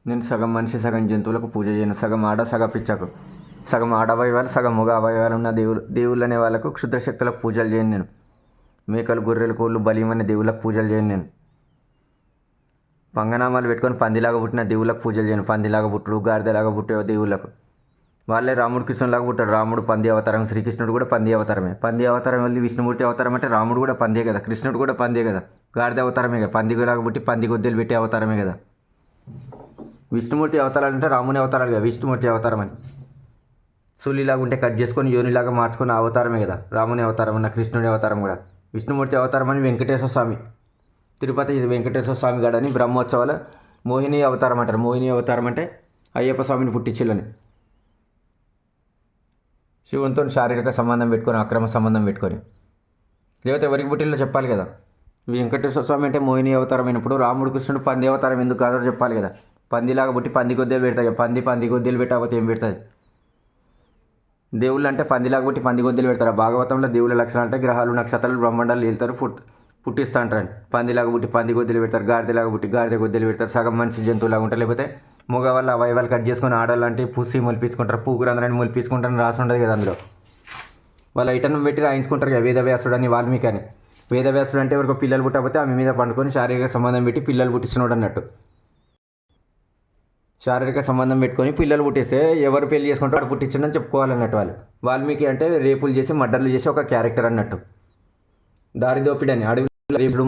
నేను సగం మనిషి సగం జంతువులకు పూజ చేయను. సగం ఆడ సగం పిచ్చకు, సగం ఆడ అవయవాలు సగం మగ అవయవాలు ఉన్న దేవుళ్ళు అనే వాళ్ళకు క్షుద్ర శక్తులకు పూజలు చేయను నేను. మేకలు గొర్రెలు కోళ్ళు బలిమనే దేవుళ్ళకు పూజలు చేయను నేను. పంగనామాలు పెట్టుకొని పందిలాగా పుట్టిన దేవుళ్ళకు పూజలు చేయను. పందిలాగా పుట్టుడు గాడిదలాగా పుట్టే దేవుళ్ళకు వాళ్ళే రాముడు కృష్ణులాగా పుట్టాడు. రాముడు పంది అవతారం, శ్రీకృష్ణుడు కూడా పంది అవతారమే. పంది అవతారం వెళ్ళి విష్ణుమూర్తి అవతారం అంటే రాముడు కూడా పందే కదా, కృష్ణుడు కూడా పందే కదా, గాడిద అవతారమే కదా, పందిలాగా పుట్టి పంది గొద్దెలు పెట్టే అవతారమే కదా. విష్ణుమూర్తి అవతారాలు అంటే రాముని అవతారాలు కదా విష్ణుమూర్తి అవతారం అని. సూలిలాగా ఉంటే కట్ చేసుకొని యోనిలాగా మార్చుకున్న అవతారమే కదా రాముని అవతారం అన్న, కృష్ణుడి అవతారం కూడా. విష్ణుమూర్తి అవతారం అని వెంకటేశ్వర స్వామి, తిరుపతి వెంకటేశ్వర స్వామి గాడని బ్రహ్మోత్సవాల మోహిని అవతారం అంటారు. మోహిని అవతారం అంటే అయ్యప్ప స్వామిని పుట్టించిల్లని. శివునితో శారీరక సంబంధం పెట్టుకొని, అక్రమ సంబంధం పెట్టుకొని, లేకపోతే ఎవరికి పుట్టిల్లో చెప్పాలి కదా. వెంకటేశ్వర స్వామి అంటే మోహిని అవతారం అయినప్పుడు రాముడు కృష్ణుడు పంది అవతారం ఎందుకు కాదో చెప్పాలి కదా. పందిలాగా పుట్టి పంది గొద్దెలు పెడతాయి. పంది గొద్దెలు పెట్టకపోతే ఏం పెడతాయి? దేవుళ్ళు అంటే పందిలాగా పుట్టి పంది గొద్దెలు పెడతారు. భాగవతంలో దేవుళ్ళ లక్షణాలు అంటే గ్రహాలు నక్షత్రాలు బ్రహ్మాండాలు వెళ్తారు పుట్టిస్తూ అంటారు. పందిలాగా పుట్టి పంది గొద్దెలు పెడతారు, గాడిదలాగా పుట్టి గాడిద గొద్దెలు పెడతారు, సగం మనిషి జంతువులాగా ఉంటారు. లేకపోతే మగవాళ్ళ అవయవాలు కట్ చేసుకొని ఆడాలంటే పుసి మొలిపించుకుంటారు, పూగురంధ్రాన్ని మొలిపించుకుంటారని రాసి ఉండదు కదా అందులో. వాళ్ళ ఐటమ్ పెట్టి రాయించుకుంటారు కదా వేదవ్యాసుడు అని వాల్మీకి అని. వేదవ్యాసుడు అంటే ఎవరికి పిల్లలు పుట్టకపోతే ఆమె మీద పండుకొని శారీరక సంబంధం పెట్టి పిల్లలు పుట్టిస్తున్నాడు అన్నట్టు. శారీరక సంబంధం పెట్టుకొని పిల్లలు పుట్టిస్తే ఎవరు పెళ్లి చేసుకుంటారో వాడు పుట్టించిండని చెప్పుకోవాలన్నట్టు వాళ్ళు. వాల్మీకి అంటే రేపులు చేసి మర్డర్లు చేసి ఒక క్యారెక్టర్ అన్నట్టు. దారి దోపిడని అడవి రేపుడు